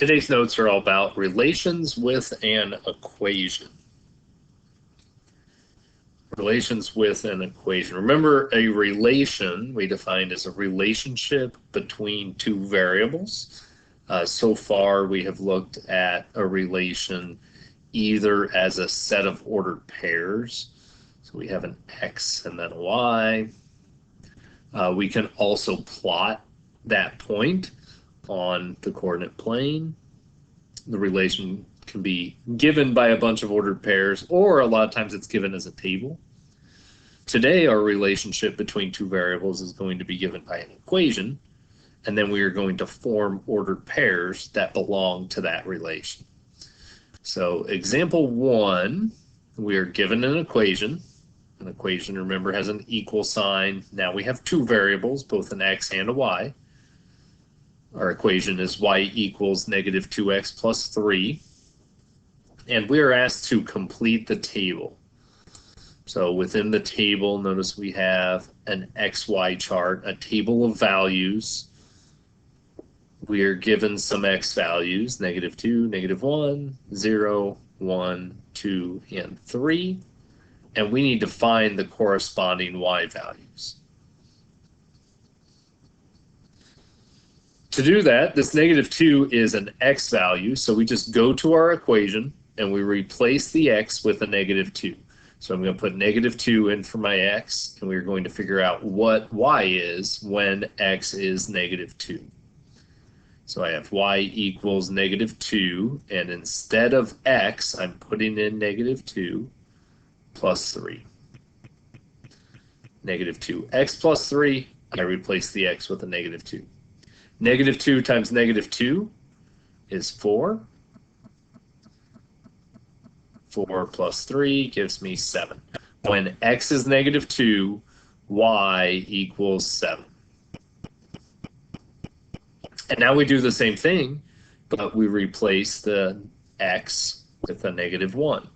Today's notes are all about relations with an equation. Relations with an equation. Remember, a relation we defined as a relationship between two variables. So far, we have looked at a relation either as a set of ordered pairs. So we have an x and then a y. We can also plot that point on the coordinate plane. The relation can be given by a bunch of ordered pairs, or a lot of times it's given as a table. Today, our relationship between two variables is going to be given by an equation, and then we are going to form ordered pairs that belong to that relation. So example 1, we are given an equation. An equation, remember, has an equal sign. Now we have two variables, both an x and a y. Our equation is y equals negative 2x plus 3. And we are asked to complete the table. So within the table, notice we have an XY chart, a table of values. We are given some x values, negative 2, negative 1, 0, 1, 2, and 3. And we need to find the corresponding y values. To do that, this negative 2 is an x value, so we just go to our equation and we replace the x with a negative 2. So I'm going to put negative 2 in for my x, and we're going to figure out what y is when x is negative 2. So I have y equals negative 2, and instead of x, I'm putting in negative 2 plus 3. Negative 2x plus 3, I replace the x with a negative 2. Negative 2 times negative 2 is 4. 4 plus 3 gives me 7. When x is negative 2, y equals 7. And now we do the same thing, but we replace the x with a negative 1.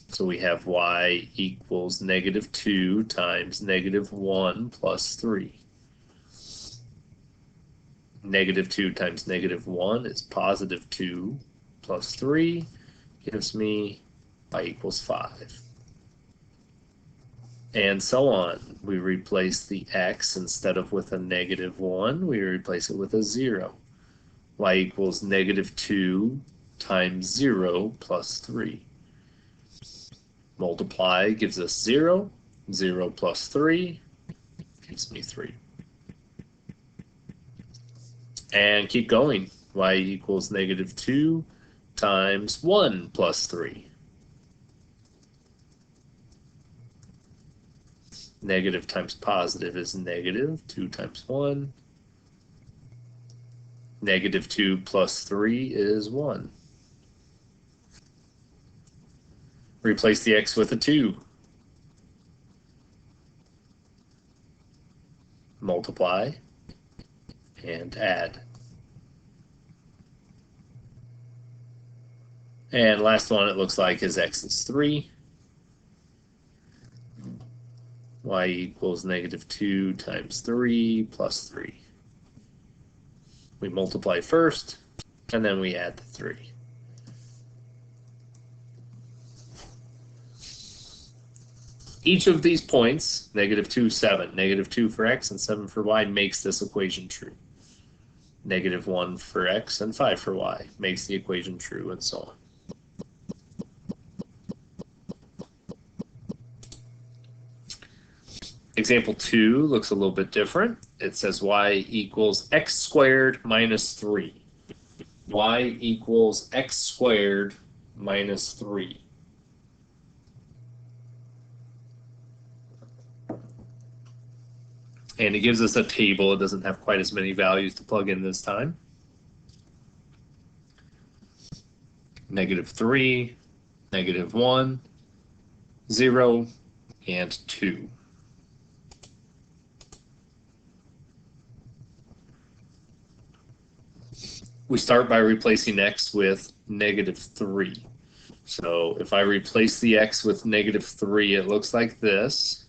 So we have y equals negative 2 times negative 1 plus 3. Negative 2 times negative 1 is positive 2 plus 3 gives me y equals 5. And so on. We replace the x instead of with a negative 1, we replace it with a 0. Y equals negative 2 times 0 plus 3. Multiply gives us 0. 0 plus 3 gives me 3. And keep going. Y equals negative 2 times 1 plus 3. Negative times positive is negative. 2 times 1. Negative 2 plus 3 is 1. Replace the x with a 2. Multiply and add. And last one it looks like is x is 3. Y equals negative 2 times 3 plus 3. We multiply first, and then we add the 3. Each of these points, negative 2, 7, negative 2 for x and 7 for y, makes this equation true. Negative 1 for x and 5 for y makes the equation true, and so on. Example 2 looks a little bit different. It says y equals x squared minus 3. Y equals x squared minus 3. And it gives us a table. It doesn't have quite as many values to plug in this time. Negative 3, negative 1, 0, and 2. We start by replacing x with negative 3. So if I replace the x with negative 3, it looks like this.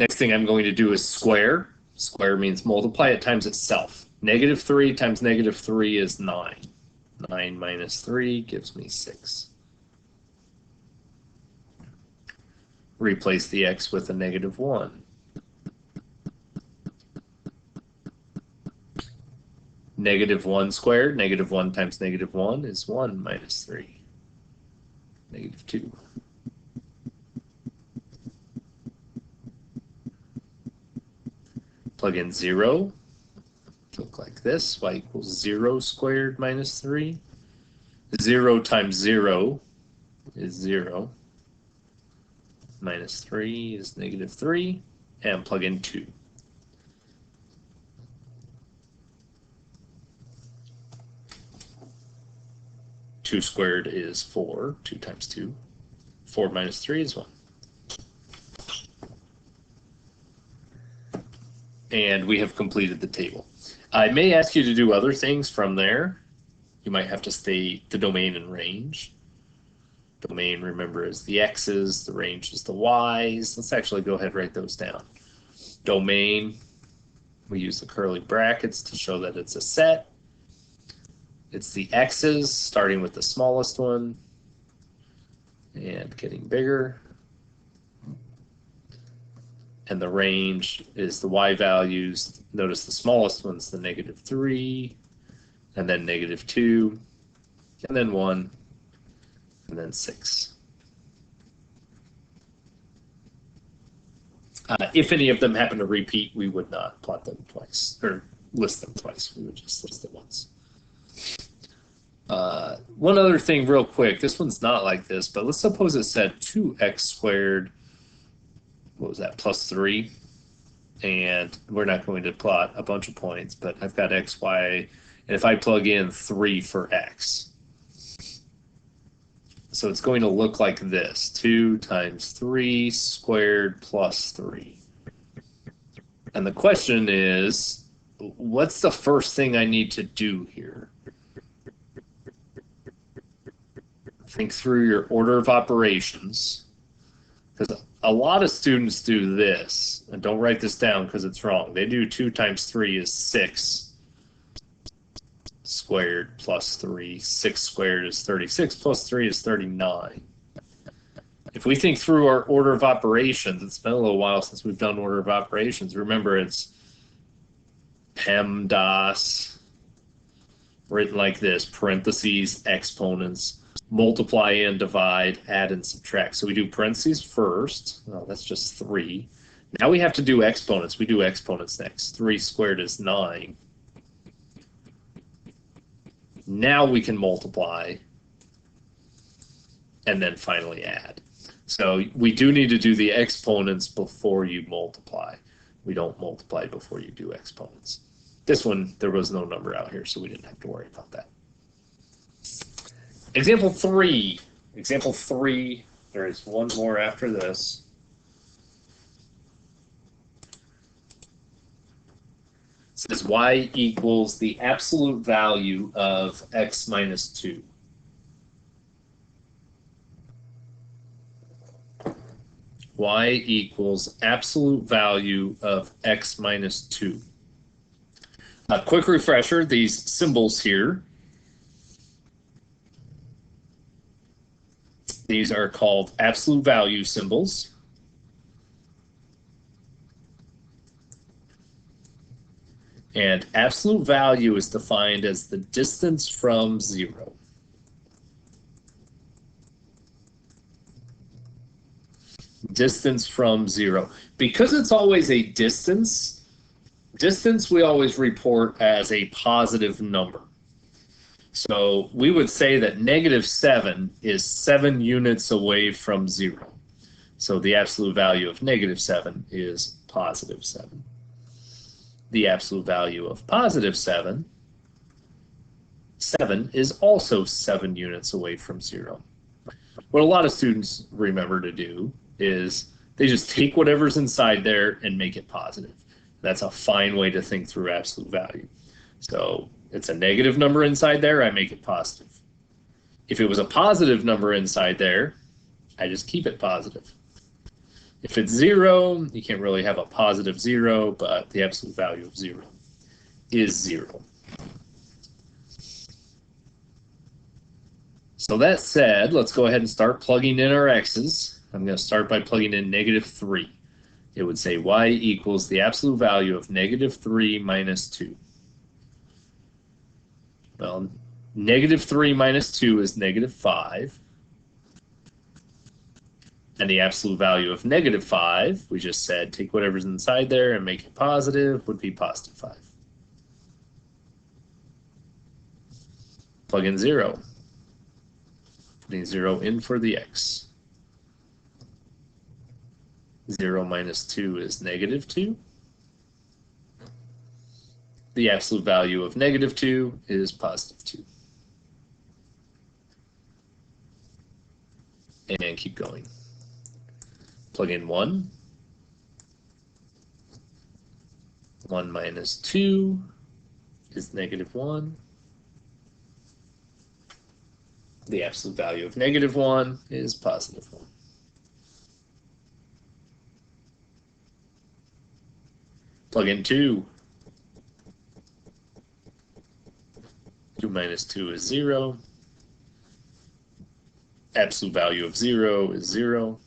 Next thing I'm going to do is square. Square means multiply it times itself. -3 times -3 is 9. 9 minus 3 gives me 6. Replace the x with a -1. -1 squared, -1 times -1 is 1 minus 3. -2. Plug in 0. Look like this. Y equals 0 squared minus 3. 0 times 0 is 0. Minus 3 is -3. And plug in 2. Two squared is 4. 2 times 2. 4 minus 3 is 1. And we have completed the table. I may ask you to do other things from there. You might have to state the domain and range. Domain, remember, is the x's, the range is the y's. Let's actually go ahead and write those down. Domain, we use the curly brackets to show that it's a set. It's the x's, starting with the smallest one and getting bigger. And the range is the y values. Notice the smallest one's the -3, and then -2, and then 1, and then 6. If any of them happen to repeat, we would not plot them twice, or list them twice. We would just list it once. One other thing real quick, this one's not like this, but let's suppose it said 2x squared, what was that, plus 3, and we're not going to plot a bunch of points, but I've got x, y, and if I plug in 3 for x, so it's going to look like this, 2 times 3 squared plus 3. And the question is, what's the first thing I need to do here? Think through your order of operations, because a lot of students do this, and don't write this down because it's wrong. They do 2 times 3 is 6 squared plus 3. 6 squared is 36 plus 3 is 39. If we think through our order of operations, it's been a little while since we've done order of operations. Remember, it's PEMDAS, written like this, parentheses, exponents, multiply and divide, add and subtract. So we do parentheses first. Oh, that's just 3. Now we have to do exponents. We do exponents next. 3 squared is 9. Now we can multiply and then finally add. So we do need to do the exponents before you multiply. We don't multiply before you do exponents. This one, there was no number out here, so we didn't have to worry about that. Example 3. Example 3, there is one more after this. It says y equals the absolute value of x minus 2. Y equals absolute value of x minus 2. A quick refresher, these symbols here, these are called absolute value symbols. And absolute value is defined as the distance from 0. Distance from 0. Because it's always a distance we always report as a positive number. So we would say that -7 is 7 units away from 0. So the absolute value of -7 is +7. The absolute value of +7, 7 is also 7 units away from 0. What a lot of students remember to do is they just take whatever's inside there and make it positive. That's a fine way to think through absolute value. So it's a negative number inside there, I make it positive. If it was a positive number inside there, I just keep it positive. If it's 0, you can't really have a positive 0, but the absolute value of 0 is 0. So that said, let's go ahead and start plugging in our x's. I'm going to start by plugging in -3. It would say y equals the absolute value of -3 minus 2. Well, -3 minus 2 is -5. And the absolute value of -5, we just said take whatever's inside there and make it positive, would be positive 5. Plug in 0. Putting 0 in for the x. 0 minus 2 is -2. The absolute value of -2 is positive 2. And keep going. Plug in 1. 1 minus 2 is -1. The absolute value of -1 is positive 1. Plug in 2. 2 minus 2 is 0. Absolute value of 0 is 0.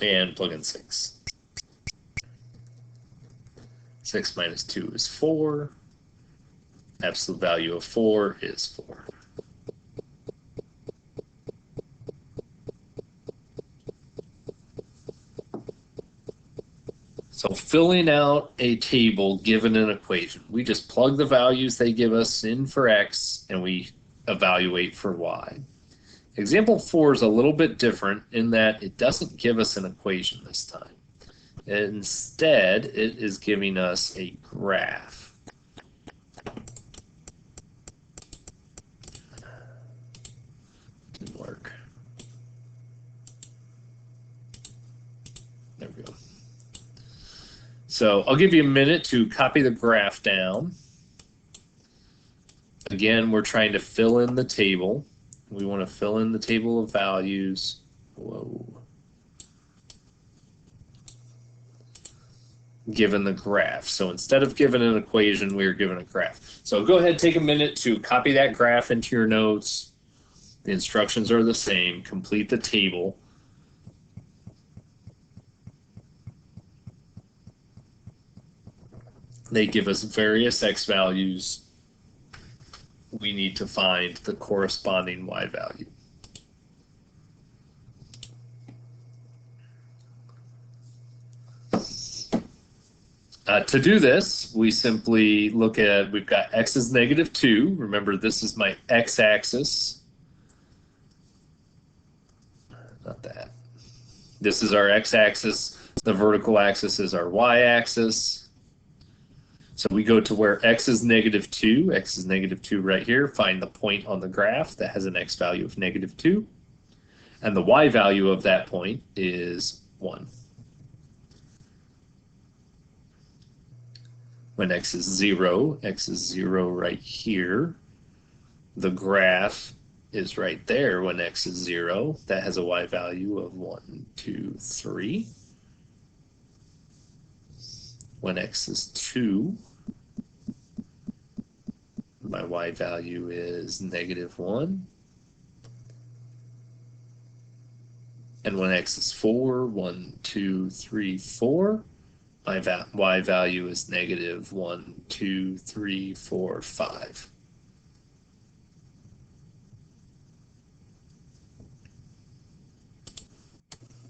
And plug in 6. 6 minus 2 is 4. Absolute value of 4 is 4. So filling out a table given an equation, we just plug the values they give us in for x and we evaluate for y. Example 4 is a little bit different in that it doesn't give us an equation this time. Instead, it is giving us a graph. Didn't work. There we go. So I'll give you a minute to copy the graph down. Again, we're trying to fill in the table. We want to fill in the table of values. Whoa. Given the graph. So instead of given an equation, we're given a graph. So go ahead, take a minute to copy that graph into your notes. The instructions are the same. Complete the table. They give us various x values. We need to find the corresponding y value. To do this, we simply look at, we've got x is -2. Remember, this is my x-axis. Not that. This is our x-axis. The vertical axis is our y-axis. So we go to where x is -2. X is -2 right here. Find the point on the graph that has an x value of -2. And the y value of that point is 1. When x is 0 right here. The graph is right there when x is 0. That has a y value of 1, 2, 3. When x is 2, my y value is -1. And when x is 4, 1, 2, 3, 4, my y value is -1, 2, 3, 4, 5.